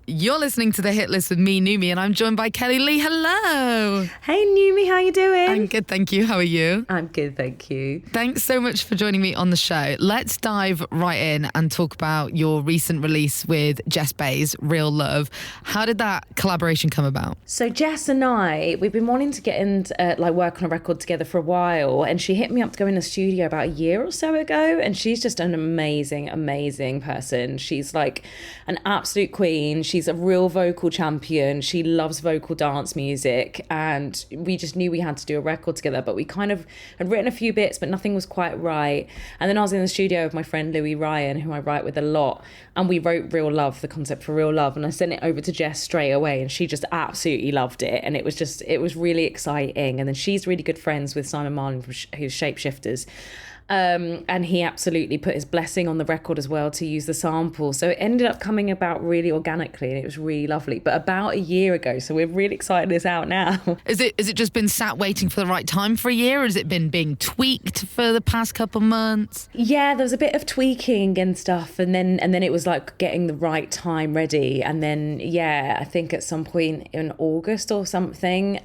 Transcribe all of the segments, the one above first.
You're listening to The Hit List with me, Numi, and I'm joined by Kelli-Leigh. Hello. Hey, Numi, how you doing? I'm good, thank you. How are you? I'm good, thank you. Thanks so much for joining me on the show. Let's dive right in and talk about your recent release with Jess Bays, Real Love. How did that collaboration come about? So Jess and we've been wanting to get into work on a record together for a while, and she hit me up to go in the studio about a year or so ago, and she's just an amazing, amazing person. She's like an absolute queen. She's a real vocal champion. She loves vocal dance music, and we just knew we had to do a record together, but we kind of had written a few bits, but nothing was quite right. And then I was in the studio with my friend Louis Ryan, who I write with a lot, and we wrote Real Love, the concept for Real Love, and I sent it over to Jess straight away, and she just absolutely loved it, and it was really exciting. And then she's really good friends with Simon Marlin, who's Shapeshifters. And he absolutely put his blessing on the record as well to use the sample. So it ended up coming about really organically, and it was really lovely. But about a year ago, so we're really excited it's out now. Is it just been sat waiting for the right time for a year, or has it been being tweaked for the past couple months? Yeah, there was a bit of tweaking and stuff, and then it was like getting the right time ready. And then, yeah, I think at some point in August or something,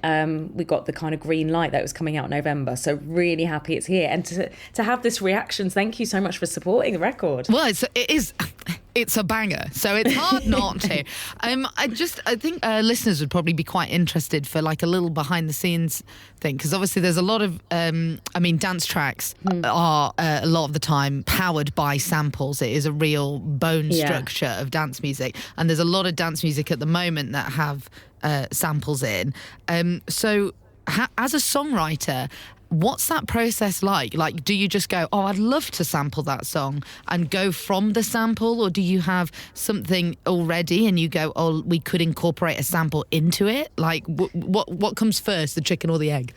we got the kind of green light that it was coming out in November. So really happy it's here. And to have this reactions, thank you so much for supporting the record. Well, it's a banger, so it's hard not to. I think listeners would probably be quite interested for like a little behind the scenes thing, because obviously there's a lot of dance tracks are a lot of the time powered by samples. It is a real bone structure of dance music, and there's a lot of dance music at the moment that have samples in. So as a songwriter, what's that process like? Like, do you just go, oh, I'd love to sample that song, and go from the sample? Or do you have something already and you go, oh, we could incorporate a sample into it? Like, what comes first, the chicken or the egg?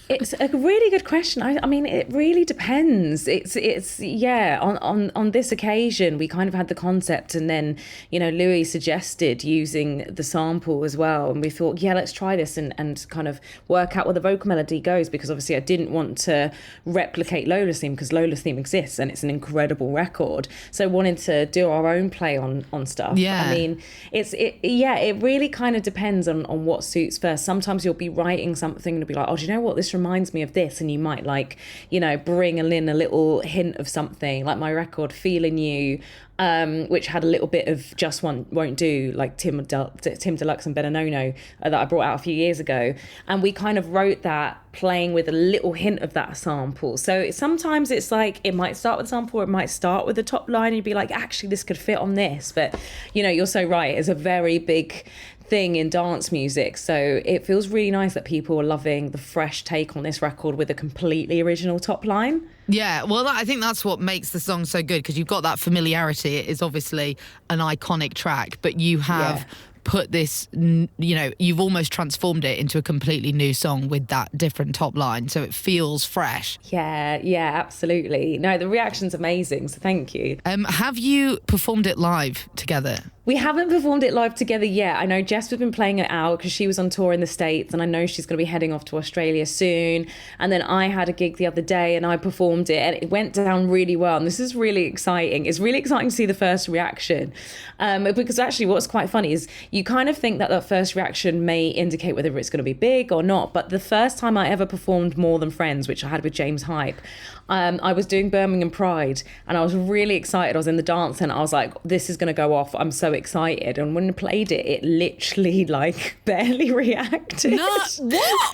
It's a really good question. I mean, it really depends. It's on this occasion, we kind of had the concept, and then, Louis suggested using the sample as well. And we thought, yeah, let's try this and kind of work out where the vocal melody goes, because obviously I didn't want to replicate Lola's theme, because Lola's theme exists and it's an incredible record. So wanted to do our own play on stuff. Yeah. I mean, it really kind of depends on what suits first. Sometimes you'll be writing something and be like, oh, do you know what? This reminds me of this. And you might bring in a little hint of something, like my record Feeling You, which had a little bit of Just Won't Do, like Tim Deluxe and Benanono, that I brought out a few years ago. And we kind of wrote that playing with a little hint of that sample. So sometimes it's like, it might start with a sample, or it might start with the top line, and you'd be like, actually, this could fit on this. But, you're so right. It's a very big thing in dance music. So it feels really nice that people are loving the fresh take on this record with a completely original top line. Yeah, well, I think that's what makes the song so good, because you've got that familiarity. It is obviously an iconic track, but you have put this, you've almost transformed it into a completely new song with that different top line, so it feels fresh. Yeah, absolutely. No, the reaction's amazing, so thank you. Have you performed it live together? We haven't performed it live together yet. I know Jess has been playing it out because she was on tour in the States, and I know she's going to be heading off to Australia soon. And then I had a gig the other day and I performed it, and it went down really well. And this is really exciting. It's really exciting to see the first reaction. Because actually what's quite funny is you kind of think that first reaction may indicate whether it's going to be big or not. But the first time I ever performed More Than Friends, which I had with James Hype, I was doing Birmingham Pride, and I was really excited. I was in the dance and I was like, this is going to go off. I'm so excited. And when I played it, it literally barely reacted. No, what?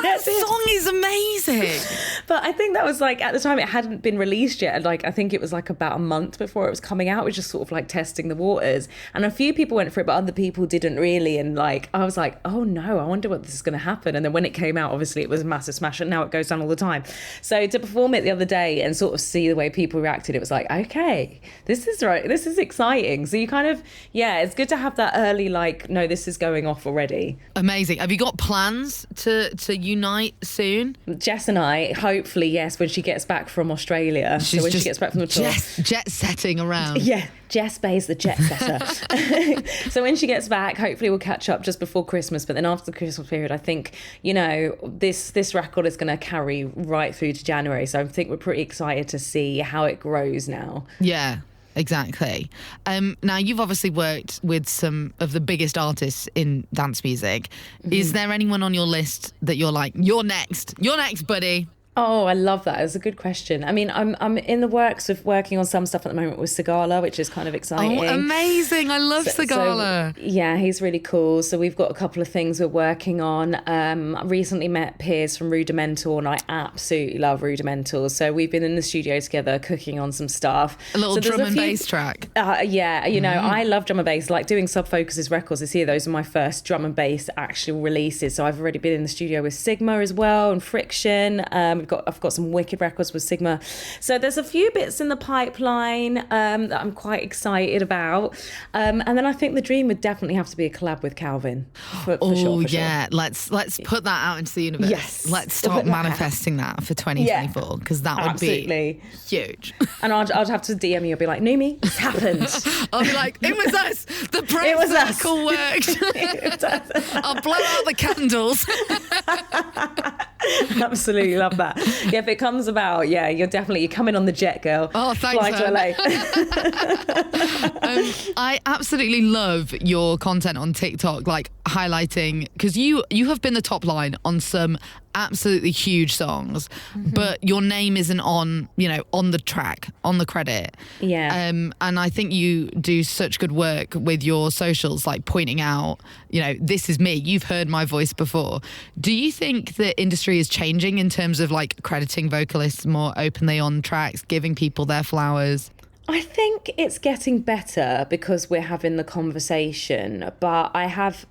That song is amazing. But I think that was at the time it hadn't been released yet. I think it was about a month before it was coming out. It was just sort of testing the waters. And a few people went for it, but other people didn't really. And I was like, oh no, I wonder what this is going to happen. And then when it came out, obviously it was a massive smash, and now it goes down all the time. So to perform it the other day and sort of see the way people reacted, it was like, okay, this is right, this is exciting. So you kind of, it's good to have that early no, this is going off already. Amazing. Have you got plans to unite soon? Jess and I, hopefully, yes, when she gets back from Australia. She's she gets back from the tour. Jet setting around. Yeah, Jess Bays, the jet setter. So when she gets back, hopefully we'll catch up just before Christmas. But then after the Christmas period, I think, this record is going to carry right through to January. So I think we're pretty excited to see how it grows now. Yeah. exactly. Now, you've obviously worked with some of the biggest artists in dance music. Is there anyone on your list that you're like, you're next, buddy? Oh, I love that. It's a good question. I mean, I'm in the works of working on some stuff at the moment with Sigala, which is kind of exciting. Oh, amazing. I love Sigala. So, yeah, he's really cool. So we've got a couple of things we're working on. I recently met Piers from Rudimental, and I absolutely love Rudimental. So we've been in the studio together cooking on some stuff. A little drum and bass track. Yeah, you know, I love drum and bass. Like doing Sub Focus's records this year, those are my first drum and bass actual releases. So I've already been in the studio with Sigma as well, and Friction. I've got some wicked records with Sigma. So there's a few bits in the pipeline that I'm quite excited about. And then I think the dream would definitely have to be a collab with Calvin. For sure. Yeah. Let's put that out into the universe. Yes. Let's start manifesting that for 2024, because that would be huge. And I'd have to DM you. I'll be like, Numi, it's happened. I'll be like, it was us. The prayer circle worked. I'll blow out the candles. Absolutely love that. Yeah, if it comes about, yeah, you're coming on the jet, girl. Oh, thanks. Fly to LA. I absolutely love your content on TikTok, like highlighting, because you have been the top line on some absolutely huge songs, but your name isn't on the track, on the credit. Yeah. And I think you do such good work with your socials, like pointing out, this is me. You've heard my voice before. Do you think the industry is changing in terms of like crediting vocalists more openly on tracks, giving people their flowers? I think it's getting better because we're having the conversation, but I have,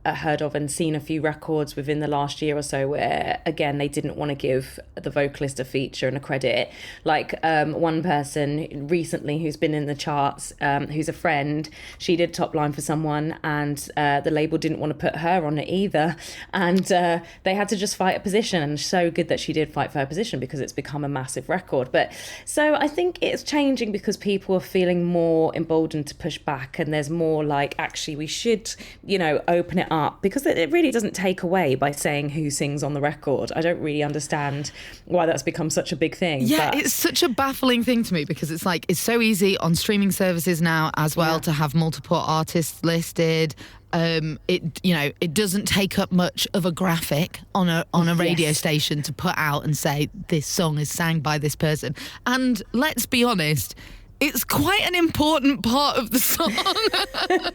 heard of and seen a few records within the last year or so where, again, they didn't want to give the vocalist a feature and a credit. Like one person recently who's been in the charts, who's a friend, she did top line for someone, and the label didn't want to put her on it either. And they had to just fight a position, and so good that she did fight for her position because it's become a massive record. But so I think it's changing because people are feeling more emboldened to push back, and there's more like, actually, we should, open it up, because it really doesn't take away by saying who sings on the record. I don't really understand why that's become such a big thing. Yeah, it's such a baffling thing to me, because it's like, it's so easy on streaming services now as well to have multiple artists listed. It doesn't take up much of a graphic on a radio station to put out and say this song is sang by this person. And let's be honest, it's quite an important part of the song.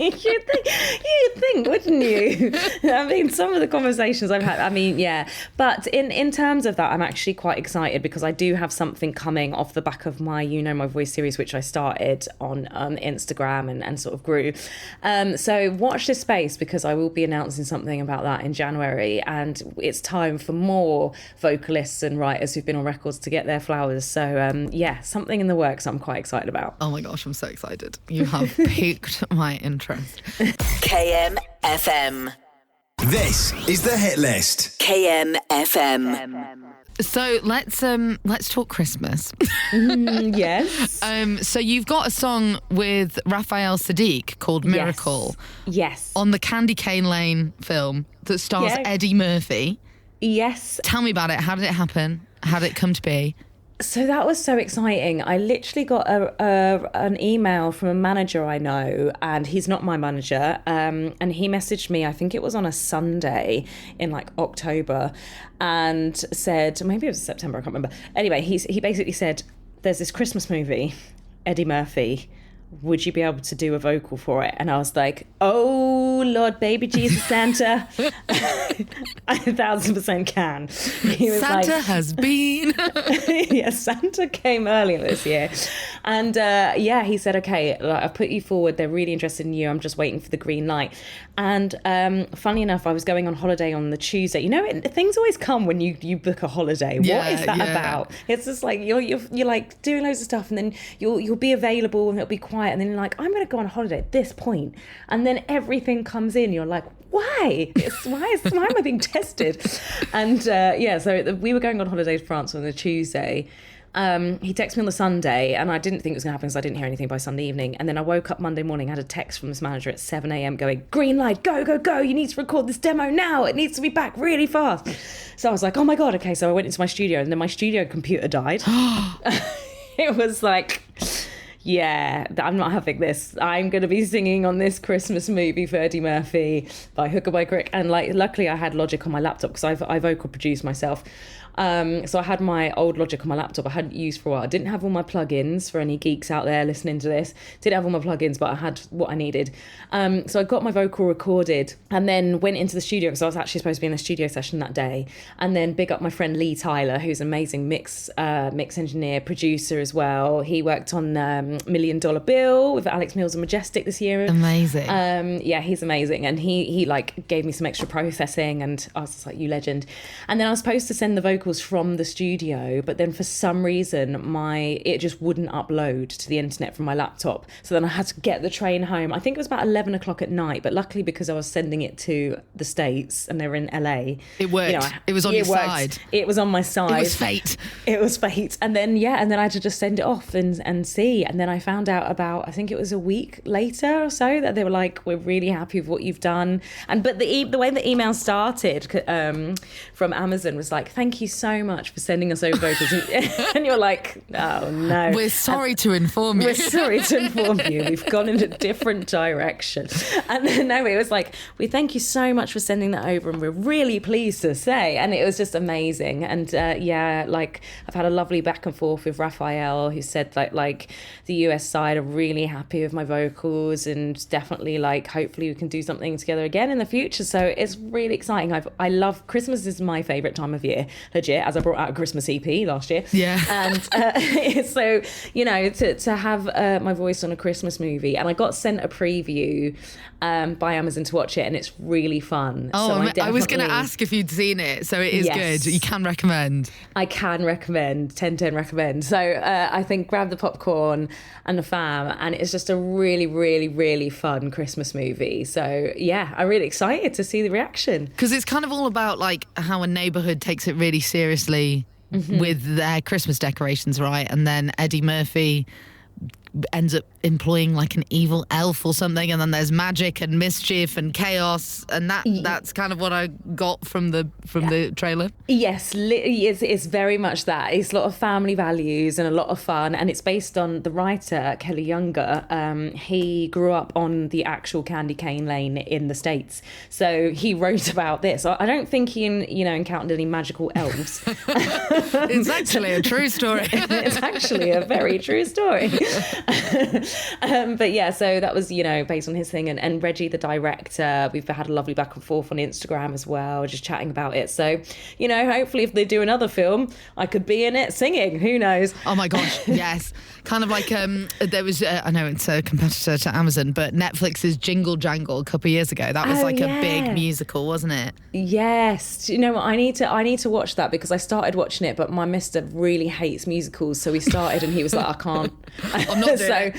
You'd think, wouldn't you? I mean, some of the conversations I've had, yeah. But in terms of that, I'm actually quite excited because I do have something coming off the back of my My Voice series, which I started on Instagram and sort of grew. So watch this space, because I will be announcing something about that in January, and it's time for more vocalists and writers who've been on records to get their flowers. So something in the works I'm quite excited about. Oh my gosh, I'm so excited. You have piqued my interest. KMFM. This is the Hit List. KMFM. So let's talk Christmas. Yes. So you've got a song with Raphael Sadiq called Miracle. Yes. On the Candy Cane Lane film that stars Eddie Murphy. Yes. Tell me about it. How did it happen? How did it come to be? So that was so exciting. I literally got an email from a manager I know, and he's not my manager. And he messaged me, I think it was on a Sunday in like October, and said, maybe it was September, I can't remember. Anyway, he basically said, there's this Christmas movie, Eddie Murphy. Would you be able to do a vocal for it? And I was like, oh, Lord, baby Jesus, Santa. I 1,000% can. He was Santa has been. Yeah, Santa came earlier this year. And he said, okay, I've put you forward. They're really interested in you. I'm just waiting for the green light. And funny enough, I was going on holiday on the Tuesday. Things always come when you book a holiday. What is that about? It's just like you're like doing loads of stuff, and then you'll be available and it'll be quiet, and then you're like, I'm going to go on holiday at this point, and then everything comes in. You're like, why? Why am I being tested? And so we were going on holiday to France on the Tuesday. He texted me on the Sunday, and I didn't think it was going to happen because I didn't hear anything by Sunday evening. And then I woke up Monday morning, had a text from his manager at 7 a.m. going, green light, go, go, go. You need to record this demo now. It needs to be back really fast. So I was like, oh my God. Okay. So I went into my studio, and then my studio computer died. It was like, yeah, I'm not having this. I'm going to be singing on this Christmas movie for Eddie Murphy by hook or by crook. And like, luckily I had Logic on my laptop because I vocal produced myself. So I had my old Logic on my laptop I hadn't used for a while. I didn't have all my plugins for any geeks out there listening to this. Didn't have all my plugins, but I had what I needed. So I got my vocal recorded and then went into the studio because I was actually supposed to be in a studio session that day. And then big up my friend Lee Tyler, who's an amazing mix engineer, producer as well. He worked on $1 Million Bill with Alex Mills and Majestic this year. Amazing. Yeah, he's amazing. And he like gave me some extra processing and I was just like, you legend. And then I was supposed to send the vocals from the studio, but then for some reason it just wouldn't upload to the internet from my laptop. So then I had to get the train home. I think it was about 11 o'clock at night, but luckily because I was sending it to the States and they were in LA. It worked. It was on your side. It was on my side. It was fate. It was fate. And then I had to just send it off and see. And then I found out about, I think it was a week later or so, that they were like, we're really happy with what you've done. But the way the email started from Amazon was like, thank you so much for sending us over vocals. And you're like, oh no. We're sorry to inform you. We're sorry to inform you. We've gone in a different direction. And then it was like, we thank you so much for sending that over and we're really pleased to say. And it was just amazing. And like I've had a lovely back and forth with Raphael, who said like the US side are really happy with my vocals and definitely like hopefully we can do something together again in the future. So it's really exciting. I love Christmas is my favourite time of year, legit, as I brought out a Christmas EP last year. Yeah. And so, to have my voice on a Christmas movie, and I got sent a preview by Amazon to watch it, and it's really fun. Oh, so I was going to ask if you'd seen it, so it is good. You can recommend. I can recommend, 10/10 recommend. So I think grab the popcorn and the fam, and it's just a really, really, really fun Christmas movie. So yeah, I'm really excited to see the reaction. Because it's kind of all about like how a neighbourhood takes it really seriously with their Christmas decorations, right? And then Eddie Murphy ends up employing like an evil elf or something, and then there's magic and mischief and chaos, and that's kind of what I got from the trailer. Yes, it's very much that. It's a lot of family values and a lot of fun, and it's based on the writer Kelly Younger. He grew up on the actual candy cane lane in the States, so he wrote about this. I don't think he encountered any magical elves. It's actually a true story. It's actually a very true story. But yeah, so that was, based on his thing. And Reggie, the director, we've had a lovely back and forth on Instagram as well, just chatting about it. So, hopefully if they do another film, I could be in it singing. Who knows? Oh my gosh, yes. Kind of like there was, I know it's a competitor to Amazon, but Netflix's Jingle Jangle a couple of years ago. That was a big musical, wasn't it? Yes. Do you know what? I need to watch that because I started watching it, but my mister really hates musicals. So we started and he was like, I can't. I'm not doing it.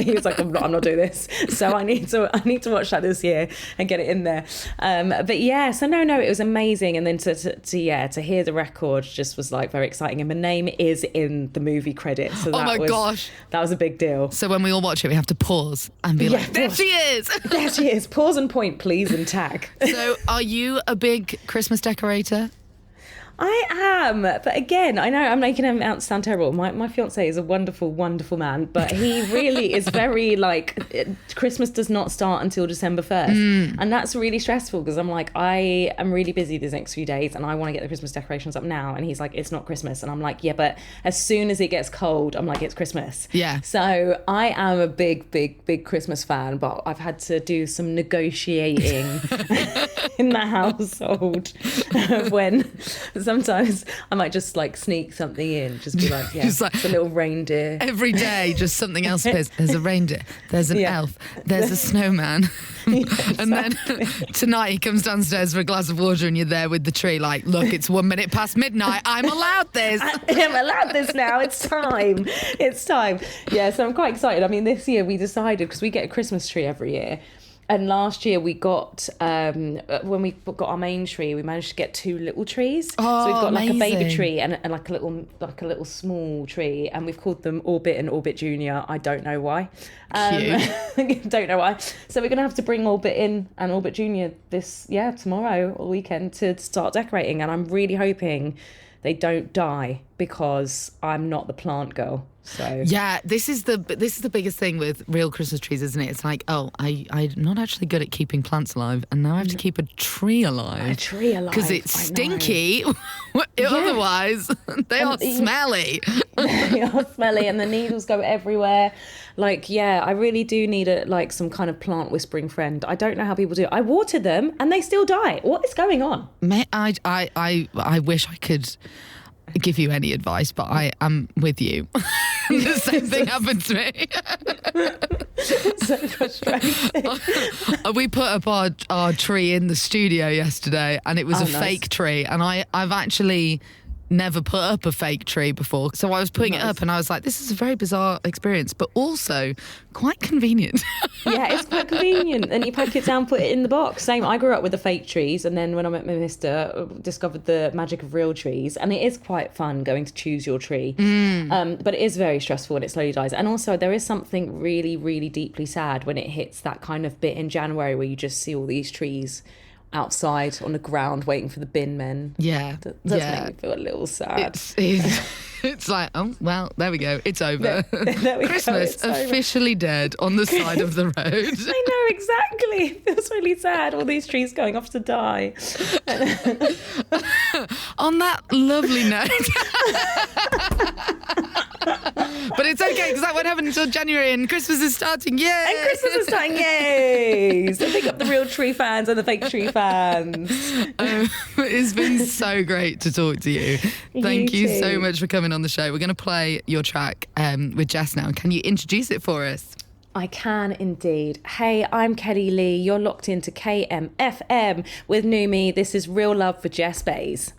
He was like, I'm not doing this. So I need to watch that this year and get it in there. But yeah, so no, it was amazing. And then to hear the record just was like very exciting. And my name is in the movie credits. So gosh, that was a big deal. So when we all watch it, we have to pause and be like, there she is. There she is. Pause and point, please, and tag. So are you a big Christmas decorator? I am, but again, I know I'm making him out sound terrible. My fiance is a wonderful, wonderful man, but he really is very Christmas does not start until December 1st. And that's really stressful because I'm like, I am really busy these next few days and I want to get the Christmas decorations up now. And he's like, it's not Christmas. And I'm like, yeah, but as soon as it gets cold, I'm like, it's Christmas. Yeah. So I am a big, big, big Christmas fan, but I've had to do some negotiating in the household when sometimes I might just sneak something in, just be like, yeah, it's a little reindeer. Every day, just something else appears. There's a reindeer, there's an elf, there's a snowman. And then tonight he comes downstairs for a glass of water and you're there with the tree like, look, it's 1 minute past midnight. I'm allowed this. I'm allowed this now. It's time. It's time. Yeah, so I'm quite excited. I mean, this year we decided, because we get a Christmas tree every year, and last year we got, when we got our main tree, we managed to get 2 little trees. Oh, so we've got amazing. a baby tree and like a little small tree, and we've called them Orbit and Orbit Junior. I don't know why. Don't know why. So we're gonna have to bring Orbit in and Orbit Junior tomorrow or weekend to start decorating, and I'm really hoping they don't die because I'm not the plant girl. So yeah, this is the biggest thing with real Christmas trees, isn't it? It's like, I'm not actually good at keeping plants alive, and now I have to keep a tree alive. A tree alive, because it's I know. stinky. Otherwise, they are smelly. They are smelly, and the needles go everywhere. Like, yeah, I really do need some kind of plant whispering friend. I don't know how people do it. I water them, and they still die. What is going on? I wish I could give you any advice, but I am with you. The same thing happened to me. So frustrating. We put up our tree in the studio yesterday, and it was a nice. fake tree, and I've actually never put up a fake tree before, so I was putting it up and I was like, this is a very bizarre experience, but also quite convenient. Yeah, it's quite convenient. And you pack it down, put it in the box. Same, I grew up with the fake trees, and then when I met my mister, discovered the magic of real trees, and it is quite fun going to choose your tree. But it is very stressful when it slowly dies. And also there is something really, really deeply sad when it hits that kind of bit in January where you just see all these trees outside on the ground waiting for the bin men. Yeah. That does make me feel a little sad. It's like, oh, well, there we go. It's over. There we Christmas go, it's officially dead on the side of the road. I know, exactly. It feels really sad. All these trees going off to die. On that lovely note. But it's okay, because that won't happen until January, and Christmas is starting. Yay! And Christmas is starting, yay! So pick up the real tree fans and the fake tree fans. It's been so great to talk to you. Thank you so much for coming on the show. We're going to play your track with Jess now. Can you introduce it for us? I can indeed. Hey, I'm Kelli-Leigh. You're locked into KMFM with Numi. This is Real Love for Jess Bays.